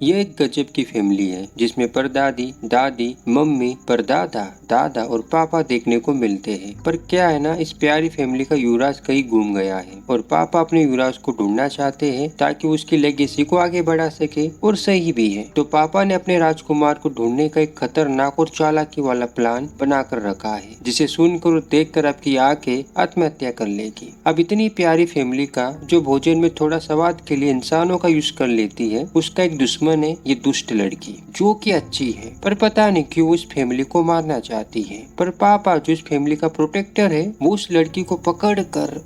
यह एक गजब की फैमिली है जिसमें परदादी, दादी, मम्मी, परदादा, दादा और पापा देखने को मिलते हैं। पर क्या है ना, इस प्यारी फैमिली का युवराज कहीं गुम गया है और पापा अपने युवराज को ढूंढना चाहते हैं ताकि उसकी लेगेसी को आगे बढ़ा सके। और सही भी है। तो पापा ने अपने राजकुमार को ढूंढने का एक खतरनाक और चालाकी वाला प्लान बना कर रखा है, जिसे सुनकर और देखकर आपकी आंखें आत्महत्या कर लेगी। अब इतनी प्यारी फैमिली का जो भोजन में थोड़ा स्वाद के लिए इंसानों का यूज कर लेती है, उसका एक दुश्मन है ये दुष्ट लड़की, जो कि अच्छी है पर पता नहीं क्यों उस फैमिली को मारना चाहती है। पर पापा जो इस फैमिली का प्रोटेक्टर है, वो उस लड़की को पकड़ कर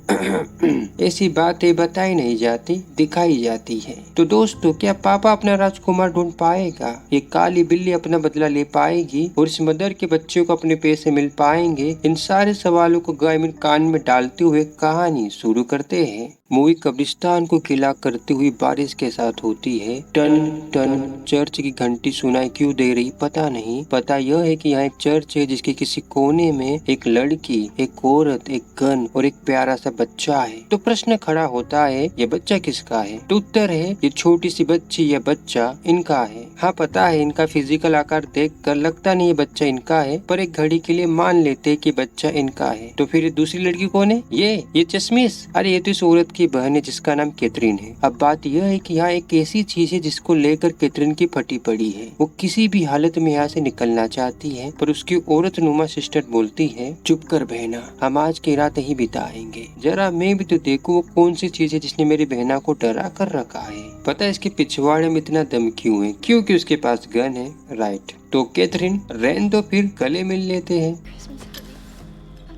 ऐसी बातें बताई नहीं जाती, दिखाई जाती है। तो दोस्तों, क्या पापा अपना राजकुमार ढूंढ पाएगा? ये काली बिल्ली अपना बदला ले पाएगी और इस मदर के बच्चे को अपने पैसे मिल पाएंगे? इन सारे सवालों को गाय कान में डालते हुए कहानी शुरू करते हैं। मूवी कब्रिस्तान को किला करती हुई बारिश के साथ होती है। टन टन चर्च की घंटी सुनाई क्यों दे रही पता नहीं। पता यह है कि यहाँ एक चर्च है जिसके किसी कोने में एक लड़की, एक औरत, एक गन और एक प्यारा सा बच्चा है। तो प्रश्न खड़ा होता है, ये बच्चा किसका है? तो उत्तर है, ये छोटी सी बच्ची या बच्चा इनका है। हाँ पता है, इनका फिजिकल आकार देखकर लगता नहीं ये बच्चा इनका है, पर एक घड़ी के लिए मान लेते कि बच्चा इनका है। तो फिर दूसरी लड़की कौन है? ये चश्मिश। अरे ये तो इस औरत की बहन है जिसका नाम कैथरीन है। अब बात यह है कि यहाँ एक ऐसी चीज है जिसको लेकर कैथरीन की फटी पड़ी है। वो किसी भी हालत में यहाँ से निकलना चाहती है, पर उसकी औरत नुमा सिस्टर बोलती है, चुप कर बहना, हम आज की रात यहीं बिताएंगे। जरा मैं भी तो देखूं वो कौन सी चीज है जिसने मेरी बहना को डरा कर रखा है। पता है इसके पिछवाड़े में इतना दम क्यों है? क्योंकि उसके पास गन है। राइट। तो कैथरीन, रहने दो, फिर गले मिल लेते हैं।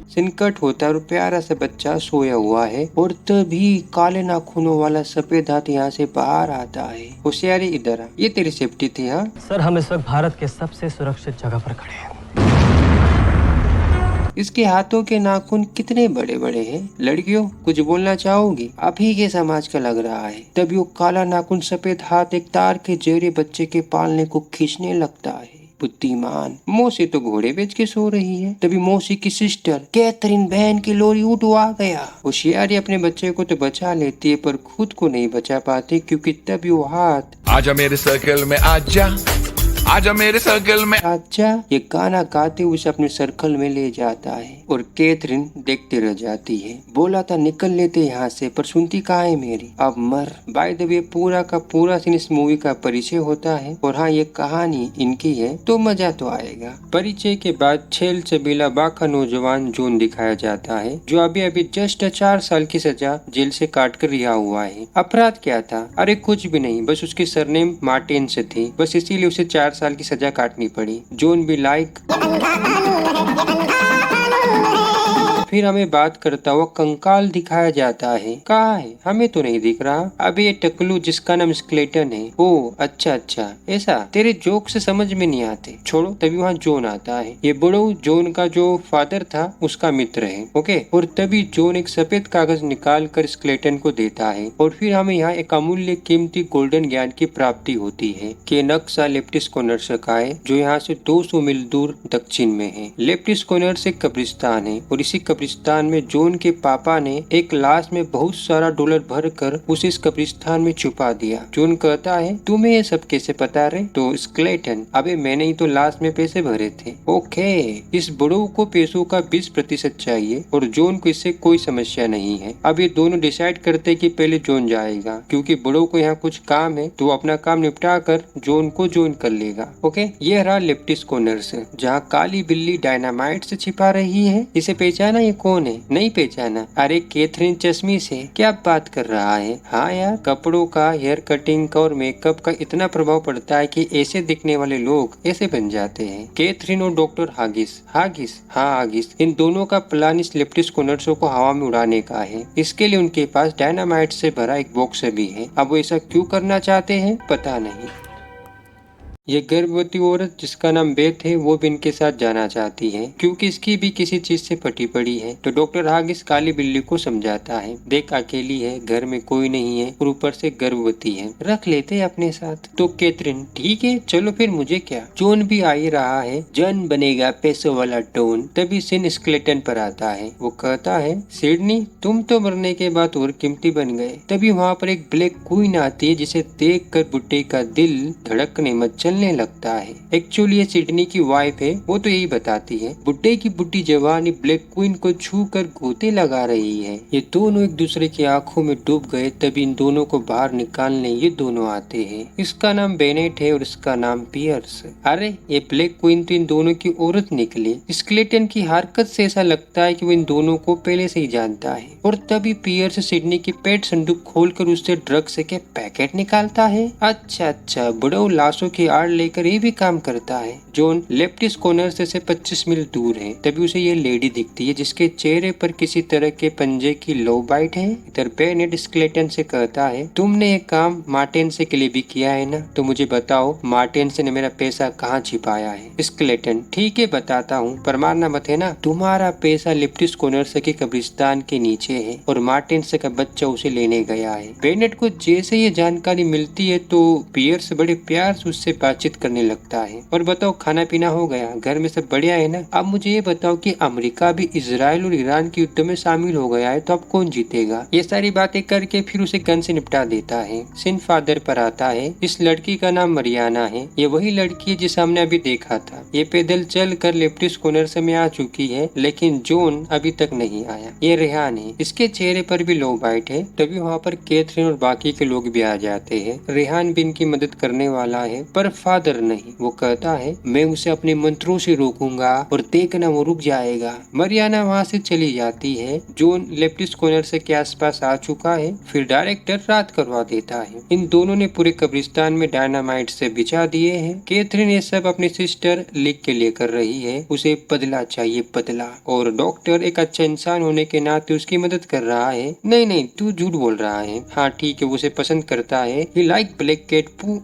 सिनकट होता है और प्यारा सा बच्चा सोया हुआ है और तभी काले नाखूनों वाला सफेद हाथ यहाँ से बाहर आता है। होशियारी इधर आ, ये तेरी सेफ्टी थी। हाँ सर, हम इस वक्त भारत के सबसे सुरक्षित जगह पर खड़े हैं। इसके हाथों के नाखून कितने बड़े बड़े हैं। लड़कियों, कुछ बोलना चाहोगी? अभी के समाज का लग रहा है। तभी वो काला नाखून सफेद हाथ एक तार के जरिए बच्चे के पालने को खींचने लगता है। बुद्धिमान मौसी तो घोड़े बेच के सो रही है। तभी मौसी की सिस्टर कैथरीन बहन की लोरी उठवा गया। होशियारी अपने बच्चे को तो बचा लेती है पर खुद को नहीं बचा पाती, क्योंकि तभी वो हाथ आजा मेरे सर्कल में आजा, आजा मेरे सर्कल में आजा ये गाना गाते हुए उसे अपने सर्कल में ले जाता है और कैथरीन देखते रह जाती है। बोला था निकल लेते यहाँ से, पर सुनती कहाँ है मेरी। अब मर। बाय द वे पूरा का पूरा सीन इस मूवी का परिचय होता है। और हाँ, ये कहानी इनकी है तो मजा तो आएगा। परिचय के बाद छेल चबीला बाका नौजवान जॉन दिखाया जाता है, जो अभी अभी जस्ट 4 साल की सजा जेल से काट कर रिहा हुआ है। अपराध क्या था? अरे कुछ भी नहीं, बस उसकी सरनेम मार्टिन से थी, बस इसीलिए उसे 4 साल की सजा काटनी पड़ी। जॉन भी लाइक। फिर हमें बात करता हुआ कंकाल दिखाया जाता है। कहाँ है? हमें तो नहीं दिख रहा। अबे ये टकलू जिसका नाम स्केलेटन है। ओ अच्छा अच्छा, ऐसा? तेरे जोक से समझ में नहीं आते। छोड़ो। तभी वहाँ जॉन आता है। ये बड़ो जॉन का जो फादर था उसका मित्र है। ओके। और तभी जॉन एक सफेद कागज निकाल कर स्केलेटन को देता है और फिर हमें यहाँ एक अमूल्य कीमती गोल्डन ज्ञान की प्राप्ति होती है कि नक्शा लेप्टिस कॉर्नर्स का है, जो यहाँ से 200 मील दूर दक्षिण में है। लेप्टिस कॉर्नर्स एक कब्रिस्तान है और इसी कब्रिस्तान में जॉन के पापा ने एक लाश में बहुत सारा डॉलर भरकर उसे इस कब्रिस्तान में छुपा दिया। जॉन कहता है, तुम्हें ये सब कैसे पता रे? तो स्केलेटन, अबे मैंने ही तो लाश में पैसे भरे थे। ओके। इस बड़ो को पैसों का 20% चाहिए और जॉन को इससे कोई समस्या नहीं है। अब ये दोनों डिसाइड करते कि पहले जॉन जाएगा, क्योंकि बड़ो को यहाँ कुछ काम है, तो वो अपना काम निपटा कर जॉन को ज्वाइन कर लेगा। ओके। ये रहा लेप्टिस कॉर्नर्स, जहाँ काली बिल्ली डायनामाइट से छिपा रही है। इसे पहचाना? ये कौन है? नहीं पहचाना? अरे कैथरीन चश्मी से। क्या बात कर रहा है? हाँ यार, कपड़ों का, हेयर कटिंग का और मेकअप का इतना प्रभाव पड़ता है कि ऐसे दिखने वाले लोग ऐसे बन जाते हैं। कैथरीन और डॉक्टर हागिस हाँ हागिस, इन दोनों का प्लान इस लेप्टिस कॉर्नर्स को हवा में उड़ाने का है। इसके लिए उनके पास डायनामाइट से भरा एक बॉक्स भी है। अब वो ऐसा क्यों करना चाहते हैं पता नहीं। ये गर्भवती औरत जिसका नाम बेथ है वो भी इनके साथ जाना चाहती है क्योंकि इसकी भी किसी चीज से फटी पड़ी है। तो डॉक्टर हाग इस काली बिल्ली को समझाता है, देख अकेली है, घर में कोई नहीं है और ऊपर से गर्भवती है, रख लेते हैं अपने साथ। तो कैथरीन, ठीक है चलो फिर मुझे क्या। जॉन भी आ ही रहा है, जॉन बनेगा पैसों वाला डॉन। तभी सिन स्केलेटन पर आता है, वो कहता है सिडनी तुम तो मरने के बाद और कीमती बन गए। तभी वहाँ पर एक ब्लैक क्वीन आती है जिसे देख कर बुड्ढे का दिल धड़कने मचलने लगता है। एक्चुअली ये सिडनी की वाइफ है, वो तो यही बताती है। बुड्ढे की बुड्ढी जवानी ब्लैक क्वीन को छू कर गोते लगा रही है। ये दोनों एक दूसरे की आंखों में डूब गए। तभी इन दोनों को बाहर निकालने ये दोनों आते हैं। इसका नाम बेनेट है और इसका नाम पियर्स। अरे ये ब्लैक क्वीन तो इन दोनों की औरत निकली। स्केलेटन की हरकत से ऐसा लगता है कि वो इन दोनों को पहले से ही जानता है। और तभी पियर्स सिडनी की पेट संदूक खोलकर उससे ड्रग्स के पैकेट निकालता है। अच्छा बुढ़ऊ लाशों की आड़ लेकर ये भी काम करता है। जॉन लेफ्टिस कॉर्नर से 25 मील दूर है। तभी उसे ये लेडी दिखती है जिसके चेहरे पर किसी तरह के पंजे की लो बाइट है। इधर बेनेट स्केलेटन से कहता है, तुमने ये काम मार्टिन से के लिए भी किया है ना, तो मुझे बताओ मार्टिन से ने मेरा पैसा कहाँ छिपाया है। स्केलेटन, ठीक है बताता हूँ, पर मारना मत है ना। तुम्हारा पैसा लेफ्टिस कॉर्नर से के कब्रिस्तान के नीचे है और मार्टिन से का बच्चा उसे लेने गया है। बेनेट को जैसे ये जानकारी मिलती है तो पियर्स बड़े प्यार से उससे बातचीत करने लगता है। और बताओ खाना पीना हो गया, घर में सब बढ़िया है ना। अब मुझे ये बताओ कि अमेरिका भी इजराइल और ईरान के युद्ध में शामिल हो गया है, तो अब कौन जीतेगा। ये सारी बातें करके फिर उसे गन से निपटा देता है। सिन फादर पर आता है। इस लड़की का नाम मरियाना है। ये वही लड़की है जिसे हमने अभी देखा था। ये पैदल चल कर लेफ्टिस कॉर्नर से में आ चुकी है, लेकिन जॉन अभी तक नहीं आया। ये रेहान है, इसके चेहरे पर भी लो बाइट है। तभी वहाँ पर कैथरीन और बाकी के लोग भी आ जाते हैं। रेहान भी इनकी मदद करने वाला है, पर फादर नहीं। वो कहता है मैं उसे अपने मंत्रों से रोकूंगा और देखना वो रुक जाएगा। मरियाना वहाँ से चली जाती है। जॉन लेफ्टिस कॉर्नर से के आसपास आ चुका है। फिर डायरेक्टर रात करवा देता है। इन दोनों ने पूरे कब्रिस्तान में डायनामाइट से बिछा दिए हैं। कैथरीन ये सब अपनी सिस्टर लिख के लिए कर रही है। उसे बदला चाहिए, बदला। और डॉक्टर एक अच्छा इंसान होने के नाते उसकी मदद कर रहा है। नहीं तू झूठ बोल रहा है। हाँ ठीक है, वो उसे पसंद करता है। ही लाइक ब्लैक कैट पू।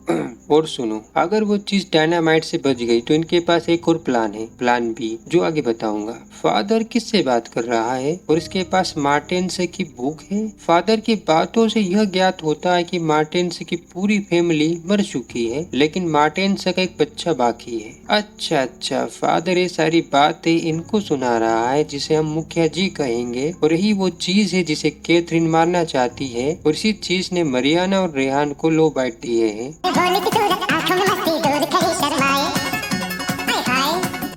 और सुनो, अगर वो चीज डायनामाइट से बच गई तो इनके पास एक और प्लान है, प्लान बी, जो आगे बताऊंगा। फादर किससे बात कर रहा है और इसके पास मार्टिन से की बुक है। फादर की बातों से यह ज्ञात होता है कि मार्टिन से की पूरी फैमिली मर चुकी है, लेकिन मार्टिन से का एक बच्चा बाकी है। अच्छा, फादर ये सारी बातें इनको सुना रहा है, जिसे हम मुखिया जी कहेंगे। और यही वो चीज है जिसे कैथरीन मारना चाहती है, और इसी चीज ने मरियाना और रेहान को लो बाइट दिए हैं।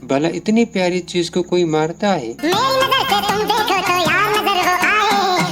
भला इतनी प्यारी चीज को कोई मारता है।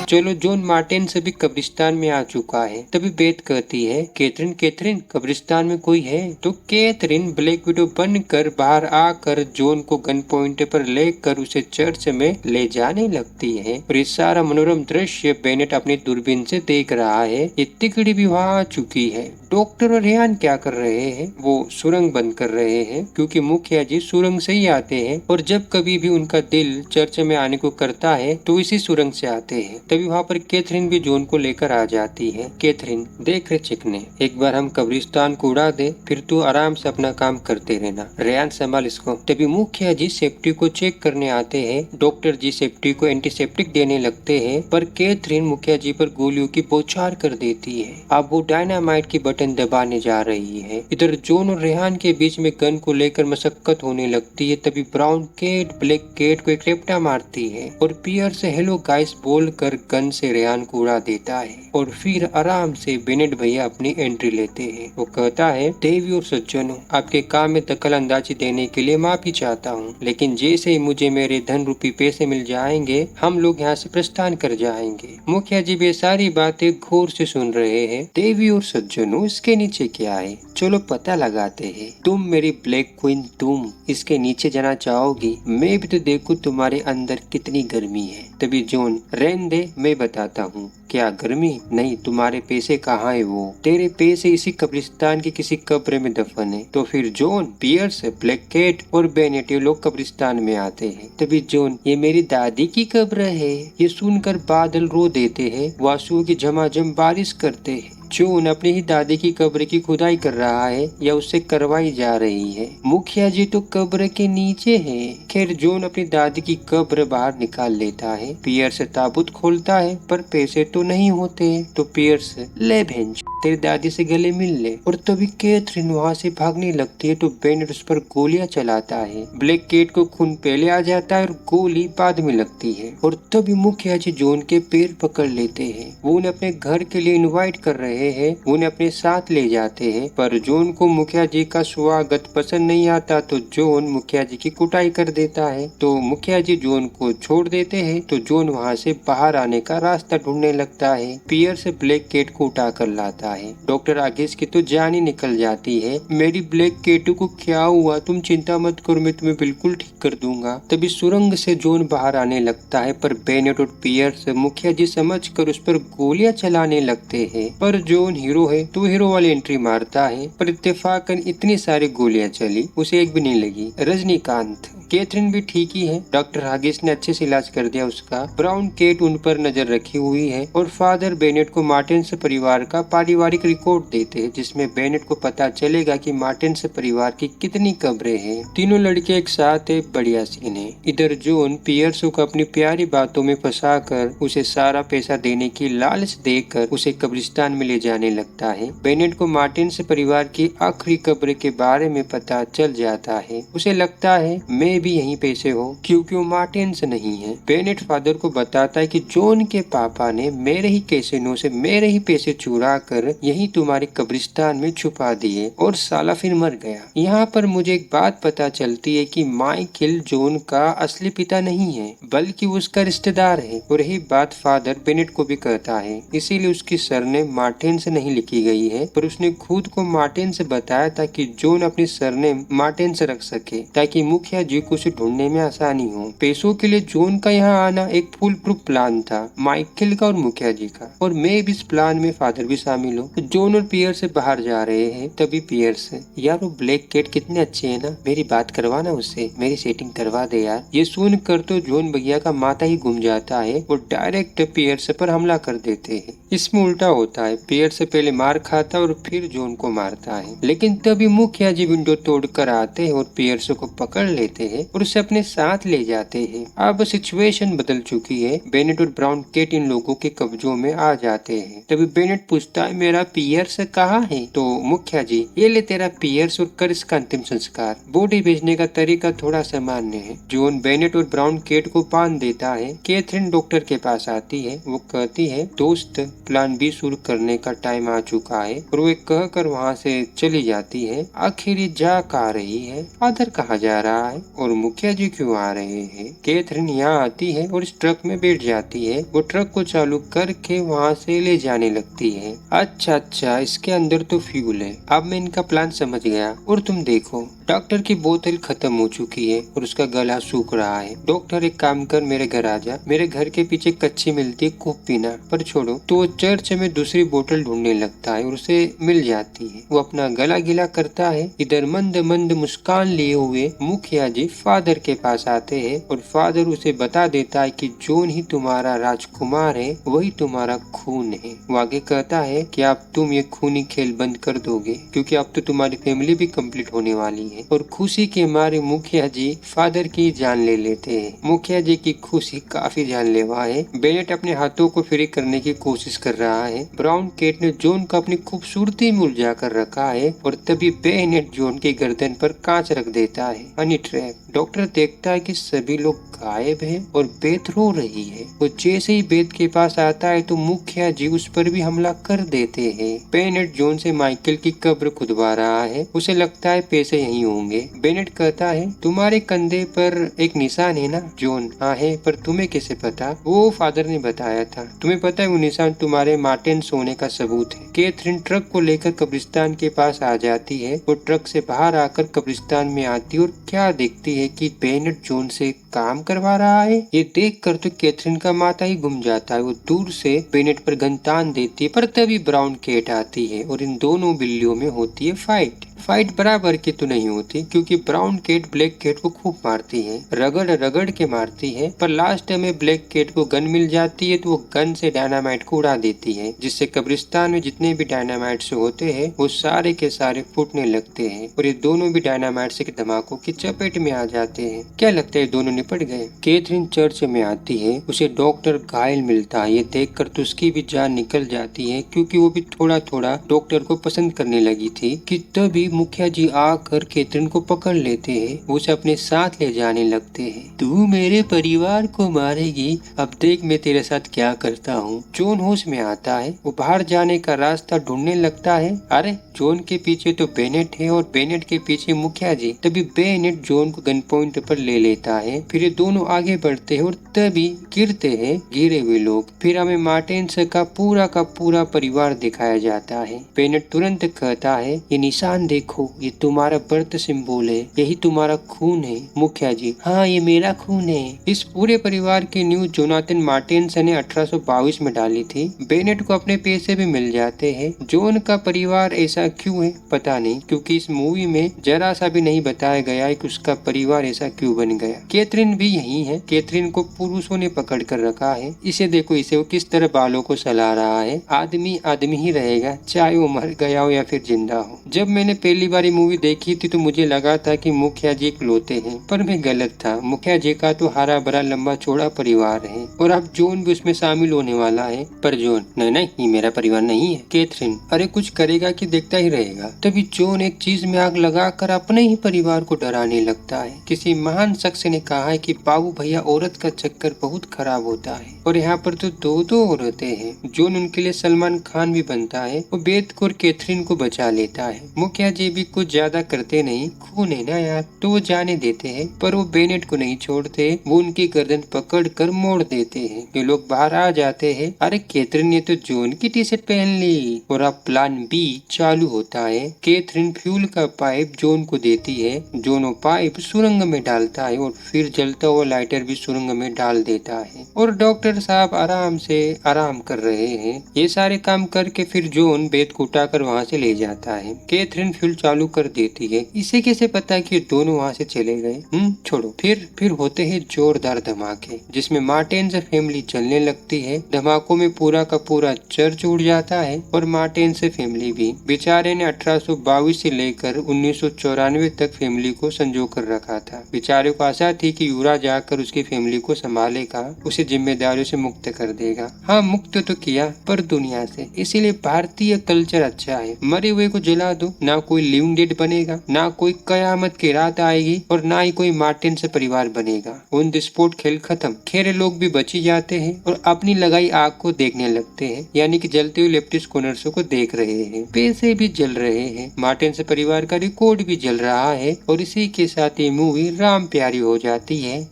चलो, जॉन मार्टिन से भी कब्रिस्तान में आ चुका है। तभी बेथ कहती है, कैथरीन कब्रिस्तान में कोई है। तो कैथरीन ब्लैक विडो बनकर बाहर आकर जॉन को गन पॉइंट पर लेकर उसे चर्च में ले जाने लगती है। और ये सारा मनोरम दृश्य बेनेट अपनी दूरबीन से देख रहा है। ये तिकड़ी भी वहाँ आ चुकी है। डॉक्टर और रेहान क्या कर रहे हैं? वो सुरंग बंद कर रहे हैं, क्योंकि मुखिया जी सुरंग से ही आते हैं और जब कभी भी उनका दिल चर्च में आने को करता है तो इसी सुरंग से आते हैं। तभी वहाँ पर कैथरीन भी जॉन को लेकर आ जाती है। कैथरीन, देख रहे चिकने, एक बार हम कब्रिस्तान को उड़ा दे, फिर तू आराम से अपना काम करते रहना। रेहान संभाल इसको। तभी मुखिया जी सेफ्टी को चेक करने आते हैं। डॉक्टर जी सेफ्टी को एंटीसेप्टिक देने लगते हैं, पर कैथरीन मुखिया जी पर गोलियों की बौछार कर देती है। अब वो डायनामाइट की बटन दबाने जा रही है। इधर जॉन और रेहान के बीच में गन को लेकर मशक्कत होने लगती है। तभी ब्राउन कैट ब्लैक कैट को एक रेपटा मारती है और पियर से हेलो गाइस बोलकर गन से रेहान को उड़ा देता है। और फिर आराम से बेनेट भैया अपनी एंट्री लेते हैं। वो कहता है, देवी और सज्जनों, आपके काम में दखल अंदाजी देने के लिए माफी चाहता हूँ, लेकिन जैसे ही मुझे मेरे धन रूपी पैसे मिल जाएंगे हम लोग यहाँ से प्रस्थान कर जाएंगे। मुखिया जी भी सारी बातें गौर से सुन रहे हैं। देवी और सज्जनों, इसके नीचे क्या है? चलो पता लगाते हैं। तुम मेरी ब्लैक क्वीन, तुम इसके नीचे जाना चाहोगी? मैं भी तो देखूं तुम्हारे अंदर कितनी गर्मी है। तभी जॉन, रहने दे, मैं बताता हूँ। क्या गर्मी? नहीं, तुम्हारे पैसे कहाँ है? वो तेरे पैसे इसी कब्रिस्तान की किसी कब्र में दफन है। तो फिर जॉन, पियर्स, ब्लैक कैट और बेनेट ये लोग कब्रिस्तान में आते हैं। तभी जॉन, ये मेरी दादी की कब्र है। ये सुनकर बादल रो देते हैं, वो आंसुओं की झमाझम बारिश करते हैं। जॉन अपनी ही दादी की कब्र की खुदाई कर रहा है या उससे करवाई जा रही है। मुखिया जी तो कब्र के नीचे है। खैर जॉन अपनी दादी की कब्र बाहर निकाल लेता है। पियर्स ताबूत खोलता है पर पैसे तो नहीं होते। तो पियर्स, ले भेंच तेरी दादी से गले मिल ले। और तभी कैथरीन वहाँ से भागने लगती है तो बेनेट उस पर गोलियां चलाता है। ब्लैक कैट को खून पहले आ जाता है और गोली बाद में लगती है। और तभी मुखिया जी जॉन के पैर पकड़ लेते हैं। वो उन्हें अपने घर के लिए इनवाइट कर रहे हैं, उन्हें अपने साथ ले जाते हैं। पर जॉन को मुखिया जी का स्वागत पसंद नहीं आता तो जॉन मुखिया जी की कुटाई कर देता है। तो मुखिया जी जॉन को छोड़ देते हैं तो जॉन वहाँ से बाहर आने का रास्ता ढूंढने लगता है। पियर्स ब्लैक कैट को उठा कर लाता है। डॉक्टर आगिस की तो जान ही निकल जाती है। मेरी ब्लैक कैट को क्या हुआ, तुम चिंता मत करो, मैं तुम्हें बिल्कुल ठीक कर दूंगा। तभी सुरंग से जॉन बाहर आने लगता है पर बेनेट और पियर्स मुखिया जी समझकर उस पर गोलियां चलाने लगते हैं। पर जॉन हीरो है तो हीरो वाली एंट्री मारता है पर इत्तेफाकन इतनी सारी गोलियां चली उसे एक भी नहीं लगी। रजनीकांत, कैथरीन भी ठीक ही है। डॉक्टर हागिस ने अच्छे से इलाज कर दिया उसका। ब्राउन कैट उन पर नजर रखी हुई है और फादर बेनेट को मार्टिन्स परिवार का पारिवारिक रिकॉर्ड देते हैं जिसमें बेनेट को पता चलेगा कि मार्टिन्स परिवार की कितनी कब्रें हैं। तीनों लड़के एक साथ है, बढ़िया सीन है। इधर जॉन पियर्स को अपनी प्यारी बातों में फंसाकर उसे सारा पैसा देने की लालच देकर उसे कब्रिस्तान में ले जाने लगता है। बेनेट को मार्टिन्स परिवार की आखिरी कब्र के बारे में पता चल जाता है। उसे लगता है मैं भी यहीं पे से हो क्योंकि वो मार्टिन्स नहीं है। बेनेट फादर को बताता है कि जॉन के पापा ने मेरे ही कैसीनो से मेरे ही पैसे चुरा कर यही तुम्हारे कब्रिस्तान में छुपा दिए और साला फिर मर गया। यहाँ पर मुझे एक बात पता चलती है कि माइकल जॉन का असली पिता नहीं है बल्कि उसका रिश्तेदार है। और यही बात फादर बेनेट को भी कहता है, इसीलिए उसकी सरनेम मार्टिन्स नहीं लिखी गई है पर उसने खुद को मार्टिन्स बताया ताकि जॉन अपनी सरनेम मार्टिन्स रख सके ताकि मुखिया जी को उसे ढूंढने में आसानी हो। पैसों के लिए जॉन का यहाँ आना एक फुल प्रूफ प्लान था माइकल का और मुखिया जी का, और मैं भी इस प्लान में फादर भी शामिल हूँ। जॉन और पियर्स से बाहर जा रहे हैं तभी पियर्स, यार वो ब्लैक कैट कितने अच्छे है ना, मेरी बात करवाना उससे, मेरी सेटिंग करवा दे यार। ये सुन कर तो जॉन भैया का माथा ही घूम जाता है और डायरेक्ट पियर्स पर हमला कर देते हैं। इसमें उल्टा होता है, पियर्स से पहले मार खाता है और फिर जॉन को मारता है। लेकिन तभी मुखिया जी विंडो तोड़ कर आते हैं और पियर्स को पकड़ लेते हैं और उसे अपने साथ ले जाते हैं। अब सिचुएशन बदल चुकी है। बेनेट और ब्राउन कैट इन लोगों के कब्जों में आ जाते हैं। तभी बेनेट पूछता है मेरा पियर्स कहाँ है? तो मुखिया जी, ये ले तेरा पियर्स और कर इसका अंतिम संस्कार। बॉडी भेजने का तरीका थोड़ा सामान्य है। जॉन बेनेट और ब्राउन कैट को बांध देता है। कैथरीन डॉक्टर के पास आती है। वो कहती है दोस्त, प्लान बी शुरू करने का टाइम आ चुका है, और वो कहकर वहाँ से चली जाती है। आखिर ये जा कहाँ रही है? फादर कहाँ जा रहा है और मुखिया जी क्यों आ रहे हैं? कैथरीन यहाँ आती है और इस ट्रक में बैठ जाती है। वो ट्रक को चालू करके वहाँ से ले जाने लगती है। अच्छा, इसके अंदर तो फ्यूल है। अब मैं इनका प्लान समझ गया। और तुम देखो, डॉक्टर की बोतल खत्म हो चुकी है और उसका गला सूख रहा है। डॉक्टर एक काम कर, मेरे घर आ जा, मेरे घर के पीछे कच्ची मिलती है, खूब पीना। पर छोड़ो, तो वो चर्च में दूसरी बोतल ढूंढने लगता है और उसे मिल जाती है। वो अपना गला गीला करता है। इधर मंद मंद मुस्कान लिए हुए मुखिया जी फादर के पास आते हैं और फादर उसे बता देता है कि जॉन ही तुम्हारा राजकुमार है, वही तुम्हारा खून है। वो आगे कहता है कि अब तुम ये खूनी खेल बंद कर दोगे क्योंकि अब तो तुम्हारी फैमिली भी कंप्लीट होने वाली है। और खुशी के मारे मुखिया जी फादर की जान ले लेते हैं। मुखिया जी की खुशी काफी जानलेवा है। बेनेट अपने हाथों को फ्री करने की कोशिश कर रहा है। ब्राउन कैट ने जॉन को अपनी खूबसूरती में उलझा कर रखा है और तभी बेनेट जॉन की गर्दन पर कांच रख देता है। Honey trap. डॉक्टर देखता है कि सभी लोग गायब हैं और बेत रो रही है। वो जैसे ही बेत के पास आता है तो मुखिया जी उस पर भी हमला कर देते हैं। बेनेट जॉन से माइकल की कब्र खुदवा रहा है। उसे लगता है पैसे यहीं होंगे। बेनेट कहता है तुम्हारे कंधे पर एक निशान है ना? जॉन, हाँ है, पर तुम्हें कैसे पता? वो फादर ने बताया था। तुम्हें पता है वो निशान तुम्हारे मार्टिन सोने का सबूत है। कैथरीन ट्रक को लेकर कब्रिस्तान के पास आ जाती है। वो ट्रक से बाहर आकर कब्रिस्तान में आती है और क्या देखती है कि बेनेट जॉन से काम करवा रहा है। ये देखकर तो कैथरीन का माथा ही घूम जाता है। वो दूर से बेनेट पर गन तान देती है, पर तभी ब्राउन कैट आती है और इन दोनों बिल्लियों में होती है फाइट। फाइट बराबर की तो नहीं होती, क्योंकि ब्राउन कैट ब्लैक कैट को खूब मारती है, रगड़ रगड़ के मारती है, पर लास्ट में ब्लैक कैट को गन मिल जाती है तो वो गन से डायनामाइट को उड़ा देती है, जिससे कब्रिस्तान में जितने भी डायनामाइट्स होते हैं वो सारे के सारे फूटने लगते हैं और ये दोनों भी डायनामाइट्स के धमाकों की चपेट में आ जाते हैं। क्या लगता है दोनों निपट गए? कैथरीन चर्च में आती है, उसे डॉक्टर घायल मिलता है, ये देखकर तो उसकी भी जान निकल जाती है, क्योंकि वो भी थोड़ा थोड़ा डॉक्टर को पसंद करने लगी थी कि तभी मुखिया जी आकर कैथरीन को पकड़ लेते हैं, वो उसे अपने साथ ले जाने लगते हैं। तू मेरे परिवार को मारेगी, अब देख मैं तेरे साथ क्या करता हूँ। जॉन होश में आता है, वो बाहर जाने का रास्ता ढूंढने लगता है। अरे जॉन के पीछे तो बेनेट है और बेनेट के पीछे मुखिया जी। तभी बेनेट जॉन को गन पॉइंट पर ले लेता है, फिर ये दोनों आगे बढ़ते हैं और तभी गिरते हैं गिरे हुए लोग। फिर हमें मार्टिन्स का पूरा परिवार दिखाया जाता है। बेनेट तुरंत कहता है, ये निशान देखो, ये तुम्हारा बर्थ सिंबल है, यही तुम्हारा खून है। मुखिया जी, हाँ ये मेरा खून है। इस पूरे परिवार की न्यूज जोनाथन मार्टिन्स ने 1822 में डाली थी। बेनेट को अपने पैसे भी मिल जाते हैं। जॉन का परिवार ऐसा क्यों है पता नहीं, क्योंकि इस मूवी में जरा सा भी नहीं बताया गया है कि उसका परिवार ऐसा क्यों बन गया। कैथरीन भी यही है, कैथरीन को पुरुषों ने पकड़ कर रखा है। इसे देखो, इसे वो किस तरह बालों को सला रहा है। आदमी आदमी ही रहेगा, चाहे वो मर गया हो या फिर जिंदा हो। जब मैंने पहली बार मूवी देखी थी तो मुझे लगा था कि मुखिया जी इकलौते हैं, पर मैं गलत था। मुखिया जी का तो हरा भरा लंबा चौड़ा परिवार है और अब जॉन भी उसमें शामिल होने वाला है। पर जॉन, नहीं ये मेरा परिवार नहीं है। कैथरीन, अरे कुछ करेगा कि देखता ही रहेगा। तभी जॉन एक चीज में आग लगाकर अपने ही परिवार को डराने लगता है। किसी महान शख्स ने कहा है कि बाबू भैया, औरत का चक्कर बहुत खराब होता है और यहाँ पर तो दो औरतें हैं। जॉन उनके लिए सलमान खान भी बनता है। वो बेथ को और कैथरीन को बचा लेता है। मुखिया जी भी कुछ ज्यादा करते नहीं, खून है ना यार, तो वो जाने देते हैं, पर वो बेनेट को नहीं छोड़ते, वो उनकी गर्दन पकड़ कर मोड़ देते हैं। ये लोग बाहर आ जाते हैं। अरे कैथरीन ने तो जॉन की टी शर्ट पहन ली और अब प्लान बी चालू होता है। कैथरीन फ्यूल का पाइप जॉन को देती है। जॉन वो पाइप सुरंग में डालता है और फिर जलता हुआ लाइटर भी सुरंग में डाल देता है और डॉक्टर साहब आराम से आराम कर रहे हैं। ये सारे काम करके फिर जॉन बेत को उठाकर वहाँ से ले जाता है। कैथरीन फ्यूल चालू कर देती है। इसे कैसे पता कि दोनों वहाँ से चले गए? छोड़ो। फिर होते हैं जोरदार धमाके, जिसमें मार्टिन्स फैमिली चलने लगती है। धमाकों में पूरा का पूरा चर्च उड़ जाता है और मार्टिन्स फैमिली भी। बेचारे ने 1822 से लेकर 1994 तक फैमिली को संजो कर रखा था। बेचारे को आशा थी कि युवराज जाकर उसकी फैमिली को संभालेगा, उसे जिम्मेदारियों से मुक्त कर देगा। हाँ, मुक्त तो किया, पर दुनिया से। इसीलिए भारतीय कल्चर अच्छा है, मरे हुए को जला दो, ना कोई लिविंग डेड बनेगा, ना कोई कयामत की रात आएगी और ना ही कोई मार्टिन से परिवार बनेगा। ऑन द स्पॉट खेल खत्म। खेरे लोग भी बची जाते हैं और अपनी लगाई आग को देखने लगते हैं, यानी कि जलते हुए लेफ्टिस्ट कॉर्नर्स को देख रहे हैं। पैसे भी जल रहे हैं, मार्टिन से परिवार का रिकॉर्ड भी जल रहा है और इसी के साथ ये मूवी राम प्यारी हो जाती है।